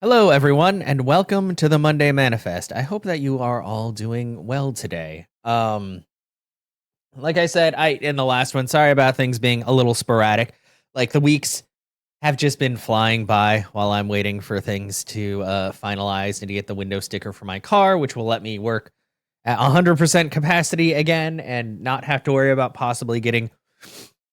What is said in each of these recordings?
Hello, everyone, and welcome to the Monday Manifest. I hope that you are all doing well today. Like I said, I in the last one, sorry about things being a little sporadic. Like the weeks have just been flying by while I'm waiting for things to finalize and to get the window sticker for my car, which will let me work at 100% capacity again and not have to worry about possibly getting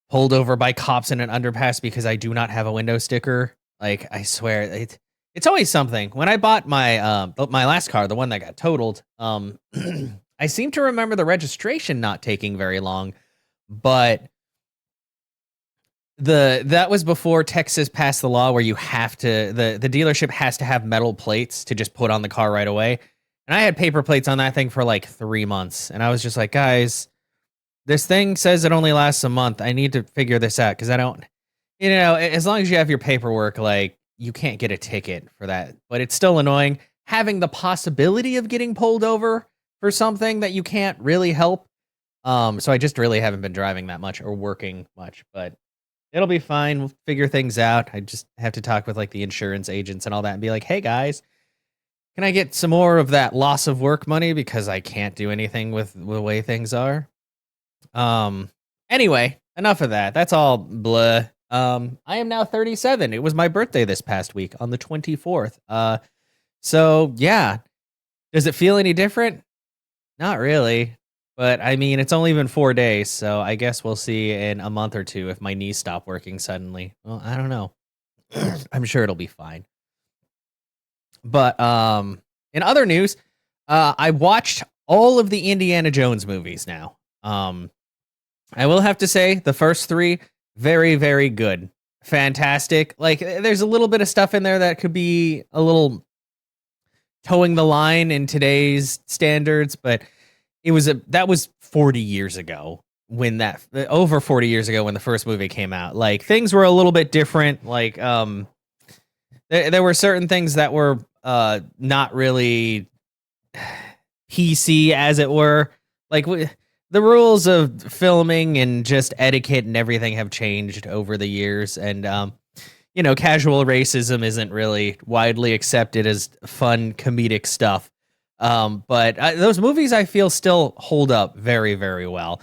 pulled over by cops in an underpass because I do not have a window sticker. Like I swear, it's always something. When I bought my last car, the one that got totaled, I seem to remember the registration not taking very long, but that was before Texas passed the law where you have to the dealership has to have metal plates to just put on the car right away. And I had paper plates on that thing for like 3 months, and I was just like, guys, this thing says it only lasts a month. I need to figure this out because I don't, as long as you have your paperwork, like you can't get a ticket for that. But it's still annoying having the possibility of getting pulled over for something that you can't really help. So I just really haven't been driving that much or working much, but it'll be fine. We'll figure things out. I just have to talk with like the insurance agents and all that and be like, hey guys, can I get some more of that loss of work money because I can't do anything with the way things are? Um, anyway, enough of that. That's all blah. I am now 37. It was my birthday this past week on the 24th. So yeah. Does it feel any different? Not really. But I mean, it's only been 4 days, so I guess we'll see in a month or two if my knees stop working suddenly. Well, I don't know. I'm sure it'll be fine. But in other news, I watched all of the Indiana Jones movies now. I will have to say the first 3 very, very good. Fantastic. Like there's a little bit of stuff in there that could be a little towing the line in today's standards, but that was 40 years ago when over 40 years ago when the first movie came out. Like things were a little bit different. Like there were certain things that were not really PC, as it were. Like the rules of filming and just etiquette and everything have changed over the years, and casual racism isn't really widely accepted as fun comedic stuff. But those movies I feel still hold up very, very well.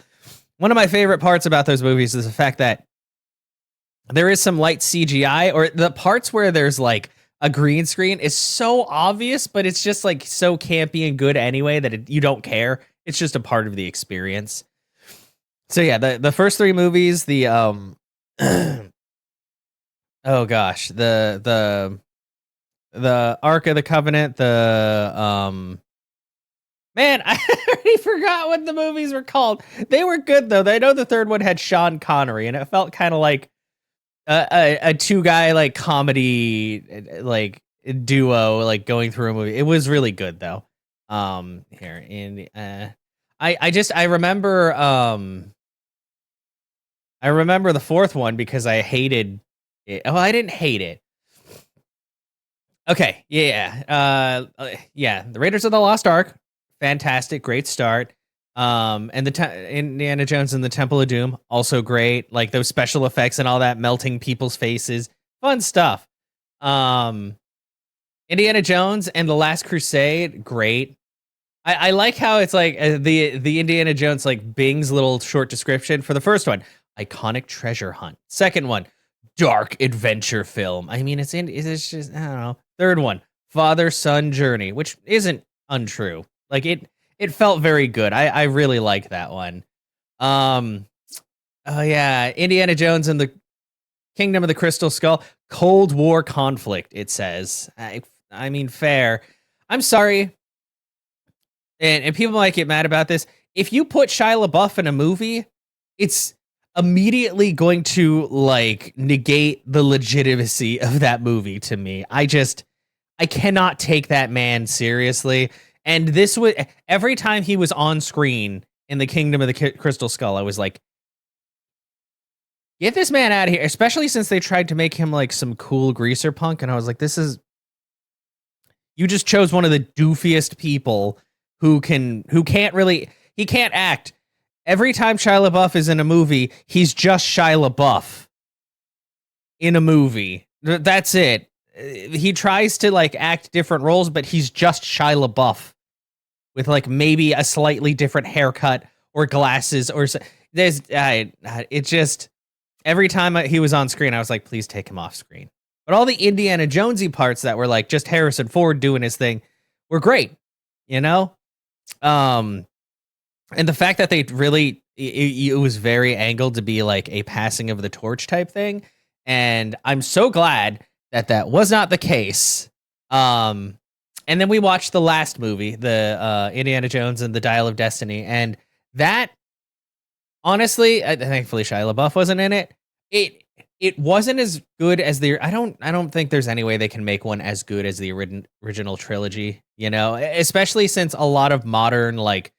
One of my favorite parts about those movies is the fact that there is some light CGI, or the parts where there's like a green screen is so obvious, but it's just like so campy and good anyway that you don't care. It's just a part of the experience. So yeah, the first 3 movies, the oh gosh, the Ark of the Covenant, man, I already forgot what the movies were called. They were good though. I know the third one had Sean Connery, and it felt kind of like a 2-guy like comedy like duo like going through a movie. It was really good though. Here in I remember the fourth one because I hated it. Oh, I didn't hate it. Okay, yeah, the Raiders of the Lost Ark, fantastic, great start. And Indiana Jones and the Temple of Doom, also great. Like those special effects and all that, melting people's faces, fun stuff. Indiana Jones and the Last Crusade, great. I like how it's like the Indiana Jones like Bing's little short description for the first one, iconic treasure hunt. Second one, dark adventure film. I mean, it's just I don't know. Third one, father son journey, which isn't untrue. Like it felt very good. I really like that one. Oh yeah, Indiana Jones and the Kingdom of the Crystal Skull, Cold War conflict. It says. I mean, fair. I'm sorry. And people might get mad about this. If you put Shia LaBeouf in a movie, it's immediately going to like negate the legitimacy of that movie to me. I cannot take that man seriously. And this was every time he was on screen in the Kingdom of the Crystal Skull, I was like, get this man out of here, especially since they tried to make him like some cool greaser punk. And I was like, you just chose one of the doofiest people he can't act. Every time Shia LaBeouf is in a movie, he's just Shia LaBeouf in a movie. That's it. he tries to like act different roles, but he's just Shia LaBeouf with like maybe a slightly different haircut or glasses or there's it just every time he was on screen, I was like, please take him off screen. But all the Indiana Jonesy parts that were like just Harrison Ford doing his thing were great, you know. And the fact that they really it was very angled to be like a passing of the torch type thing, and I'm so glad that that was not the case. And then we watched the last movie, the Indiana Jones and the Dial of Destiny, and that honestly, thankfully Shia LaBeouf wasn't in it. It wasn't as good as the I don't think there's any way they can make one as good as the original trilogy, you know, especially since a lot of modern like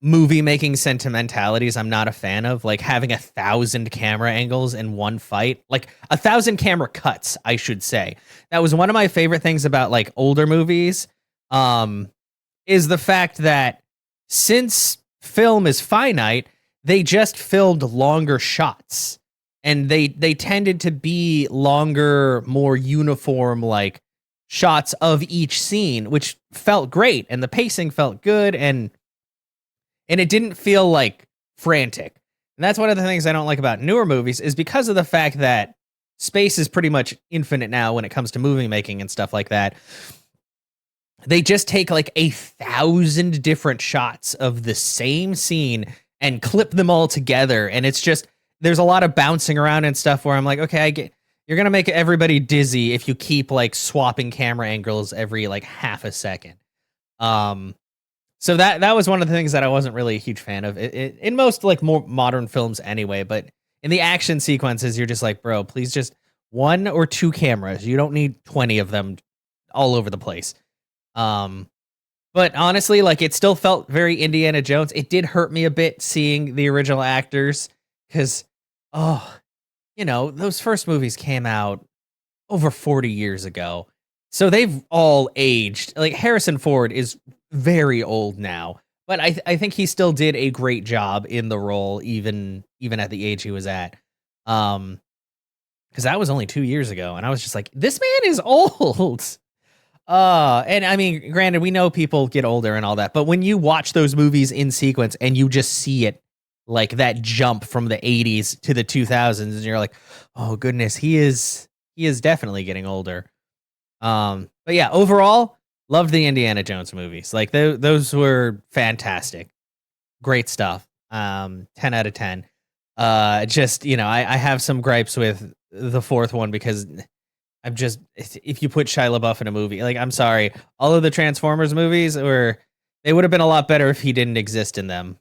movie making sentimentalities I'm not a fan of, like having 1,000 camera angles in one fight, like 1,000 camera cuts, I should say. That was one of my favorite things about like older movies, is the fact that since film is finite, they just filmed longer shots, and they tended to be longer, more uniform like shots of each scene, which felt great, and the pacing felt good, and it didn't feel like frantic. And that's one of the things I don't like about newer movies, is because of the fact that space is pretty much infinite now when it comes to movie making and stuff like that. They just take like 1,000 different shots of the same scene and clip them all together. And it's just, there's a lot of bouncing around and stuff where I'm like, okay, I get, you're going to make everybody dizzy if you keep like swapping camera angles every like half a second. So that was one of the things that I wasn't really a huge fan of in most like more modern films anyway. But in the action sequences, you're just like, bro, please just 1 or 2 cameras. You don't need 20 of them all over the place. But honestly, like it still felt very Indiana Jones. It did hurt me a bit seeing the original actors because, you know, those first movies came out over 40 years ago. So they've all aged. Like Harrison Ford is very old now, but I think he still did a great job in the role, even at the age he was at. Because that was only 2 years ago, and I was just like, this man is old. And I mean, granted, we know people get older and all that, but when you watch those movies in sequence and you just see it like that jump from the 80s to the 2000s, and you're like, oh goodness, he is definitely getting older. But yeah, overall, loved the Indiana Jones movies. Like those were fantastic. Great stuff. 10 out of 10. Just, you know, I have some gripes with the fourth one because I'm just, if you put Shia LaBeouf in a movie, like, I'm sorry, all of the Transformers movies they would have been a lot better if he didn't exist in them.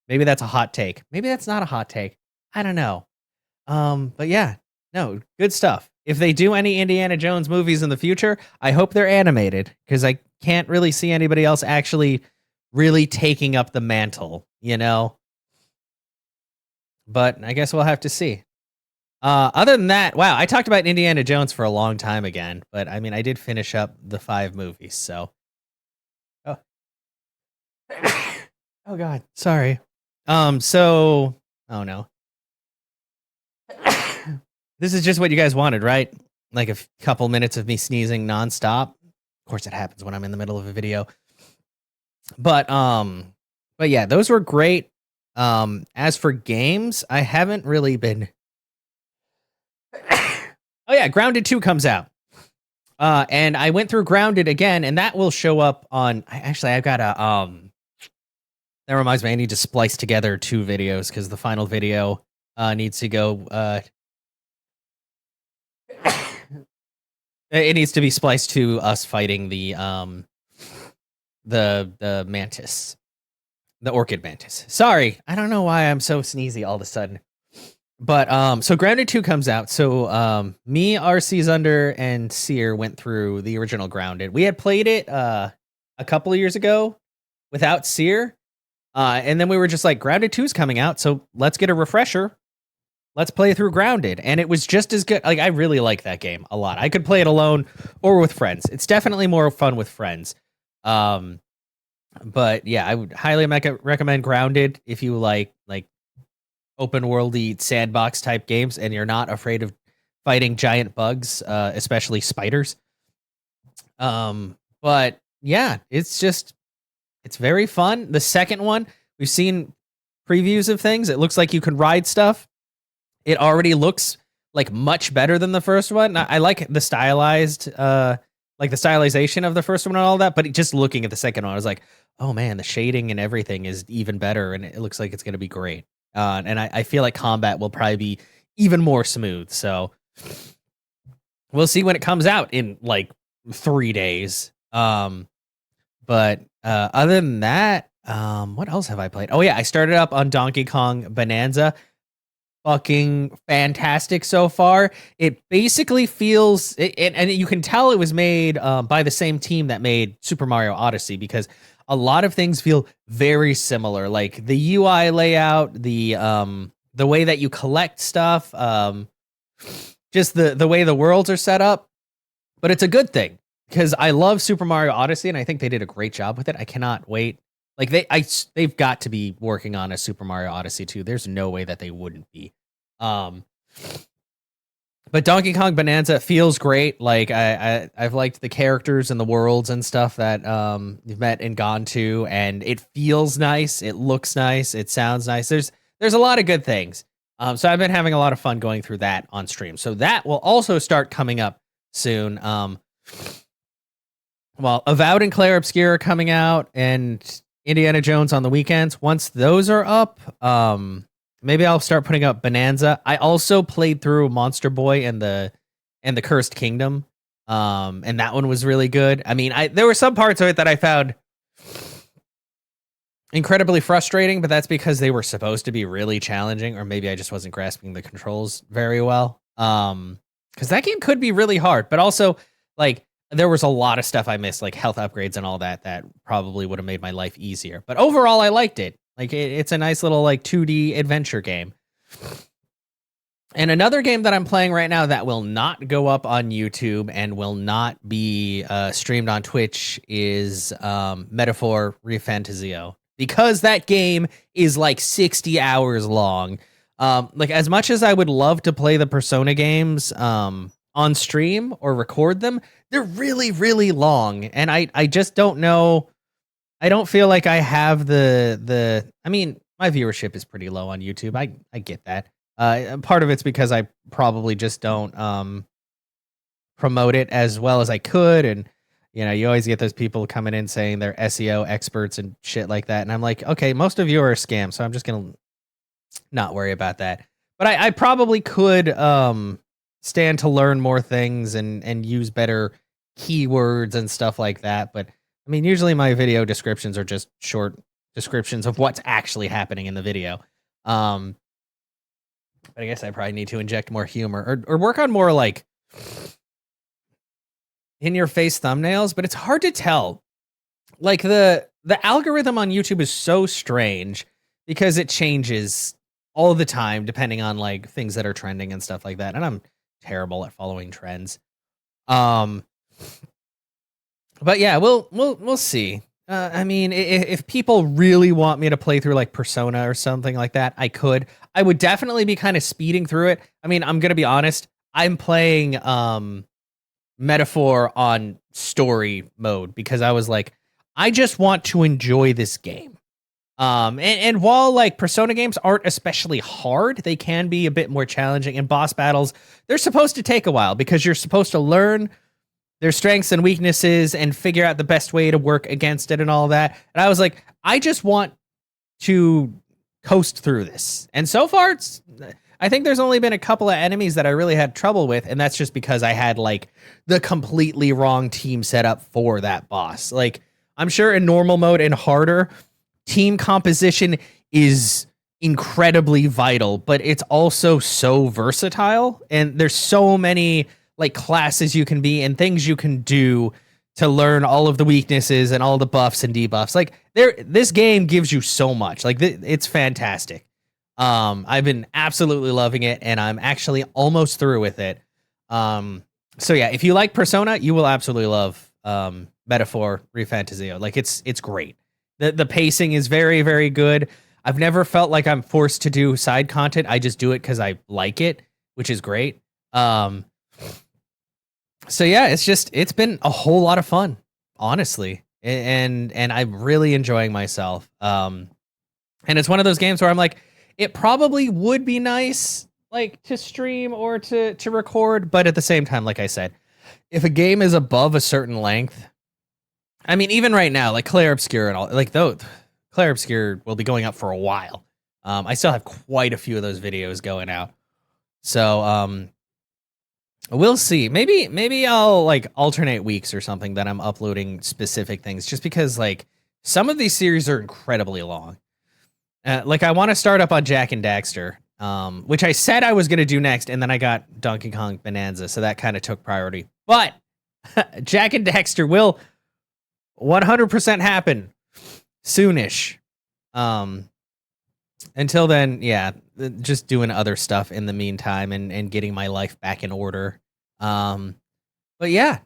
Maybe that's a hot take. Maybe that's not a hot take. I don't know. But yeah, no, good stuff. If they do any Indiana Jones movies in the future, I hope they're animated, because I can't really see anybody else actually really taking up the mantle, you know? But I guess we'll have to see. Other than that, wow, I talked about Indiana Jones for a long time again, but I mean, I did finish up the 5 movies, so. Oh, oh God, sorry. So, oh no. This is just what you guys wanted, right? Like a couple minutes of me sneezing nonstop. Of course, it happens when I'm in the middle of a video. But yeah, those were great. As for games, I haven't really been. Oh yeah, Grounded 2 comes out. And I went through Grounded again, and that will show up on. I've got a That reminds me, I need to splice together 2 videos because the final video needs to go. It needs to be spliced to us fighting the mantis, the orchid mantis. Sorry, I don't know why I'm so sneezy all of a sudden. But so Grounded 2 comes out. So me, RC Zunder, and Seer went through the original Grounded. We had played it a couple of years ago without Seer. And then we were just like, Grounded 2 is coming out, so let's get a refresher. Let's play through Grounded. And it was just as good. Like, I really like that game a lot. I could play it alone or with friends. It's definitely more fun with friends. But yeah, I would highly recommend Grounded if you like open worldy sandbox type games and you're not afraid of fighting giant bugs, especially spiders. But yeah, it's very fun. The second one, we've seen previews of things. It looks like you can ride stuff. It already looks like much better than the first one. I like the stylized, like the stylization of the first one and all that. But just looking at the second one, I was like, oh man, the shading and everything is even better, and it looks like it's going to be great. And I feel like combat will probably be even more smooth. So we'll see when it comes out in like 3 days. But other than that, what else have I played? Oh yeah, I started up on Donkey Kong Bonanza. Fucking fantastic so far. It basically feels, and you can tell it was made by the same team that made Super Mario Odyssey, because a lot of things feel very similar. Like the UI layout, the way that you collect stuff, just the way the worlds are set up. But it's a good thing, because I love Super Mario Odyssey, and I think they did a great job with it. I cannot wait. Like they've got to be working on a Super Mario Odyssey 2. There's no way that they wouldn't be. But Donkey Kong Bonanza feels great. Like I've liked the characters and the worlds and stuff that you've met and gone to, and it feels nice. It looks nice. It sounds nice. There's a lot of good things. So I've been having a lot of fun going through that on stream. So that will also start coming up soon. Well, Avowed and Clair Obscur are coming out, and Indiana Jones on the weekends. Once those are up, maybe I'll start putting up Bonanza. I also played through Monster Boy and the Cursed Kingdom, and that one was really good. I mean, there were some parts of it that I found incredibly frustrating, but that's because they were supposed to be really challenging, or maybe I just wasn't grasping the controls very well. Because that game could be really hard, but also like, there was a lot of stuff I missed, like health upgrades and all that probably would have made my life easier. But overall, I liked it. Like, it's a nice little like 2D adventure game. And another game that I'm playing right now that will not go up on YouTube and will not be streamed on Twitch is Metaphor ReFantazio, because that game is like 60 hours long. Like, as much as I would love to play the Persona games on stream or record them, they're really, really long. And I just don't know. I don't feel like I have I mean, my viewership is pretty low on YouTube. I get that. Part of it's because I probably just don't promote it as well as I could. And, you know, you always get those people coming in saying they're SEO experts and shit like that. And I'm like, okay, most of you are scams, so I'm just going to not worry about that. But I probably could stand to learn more things and use better keywords and stuff like that. But I mean, usually my video descriptions are just short descriptions of what's actually happening in the video. But I guess I probably need to inject more humor or work on more like in your face thumbnails, but it's hard to tell. Like the algorithm on YouTube is so strange because it changes all the time depending on like things that are trending and stuff like that. And I'm terrible at following trends. But yeah, we'll see. I mean, if people really want me to play through like Persona or something like that, I could. I would definitely be kind of speeding through it. I mean, I'm gonna be honest. I'm playing Metaphor on story mode because I was like, I just want to enjoy this game. And while like Persona games aren't especially hard, they can be a bit more challenging. And boss battles, they're supposed to take a while because you're supposed to learn their strengths and weaknesses and figure out the best way to work against it and all that. And I was like, I just want to coast through this. And so far, I think there's only been a couple of enemies that I really had trouble with, and that's just because I had like the completely wrong team set up for that boss. Like, I'm sure in normal mode and harder, team composition is incredibly vital, but it's also so versatile, and there's so many like classes you can be and things you can do to learn all of the weaknesses and all the buffs and debuffs. Like this game gives you so much. Like it's fantastic. I've been absolutely loving it, and I'm actually almost through with it. So yeah, if you like Persona, you will absolutely love Metaphor ReFantazio. Like it's great. The pacing is very, very good. I've never felt like I'm forced to do side content. I just do it because I like it, which is great. Um, so yeah, it's been a whole lot of fun, honestly, and I'm really enjoying myself. And it's one of those games where I'm like, it probably would be nice like to stream or to record, but at the same time, like I said, if a game is above a certain length, I mean, even right now, like Claire Obscure and all, like though Claire Obscure will be going up for a while. I still have quite a few of those videos going out, so we'll see. Maybe I'll like alternate weeks or something that I'm uploading specific things, just because like some of these series are incredibly long. Like I want to start up on Jak and Daxter, which I said I was going to do next, and then I got Donkey Kong Bonanza, so that kind of took priority. But Jak and Daxter will 100% happen soonish. Until then, yeah, just doing other stuff in the meantime and getting my life back in order. But yeah,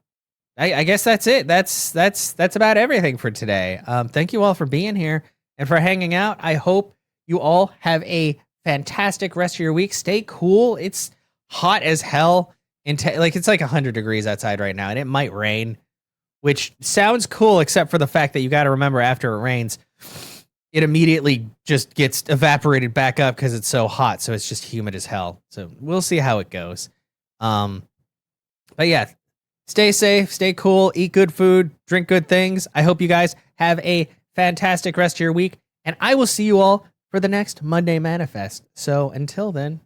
I guess that's it. That's about everything for today. Thank you all for being here and for hanging out. I hope you all have a fantastic rest of your week. Stay cool. It's hot as hell. Like it's like 100 degrees outside right now, and it might rain, which sounds cool, except for the fact that you got to remember after it rains, it immediately just gets evaporated back up because it's so hot. So it's just humid as hell. So we'll see how it goes. But yeah, stay safe, stay cool, eat good food, drink good things. I hope you guys have a fantastic rest of your week, and I will see you all for the next Monday Manifest. So until then,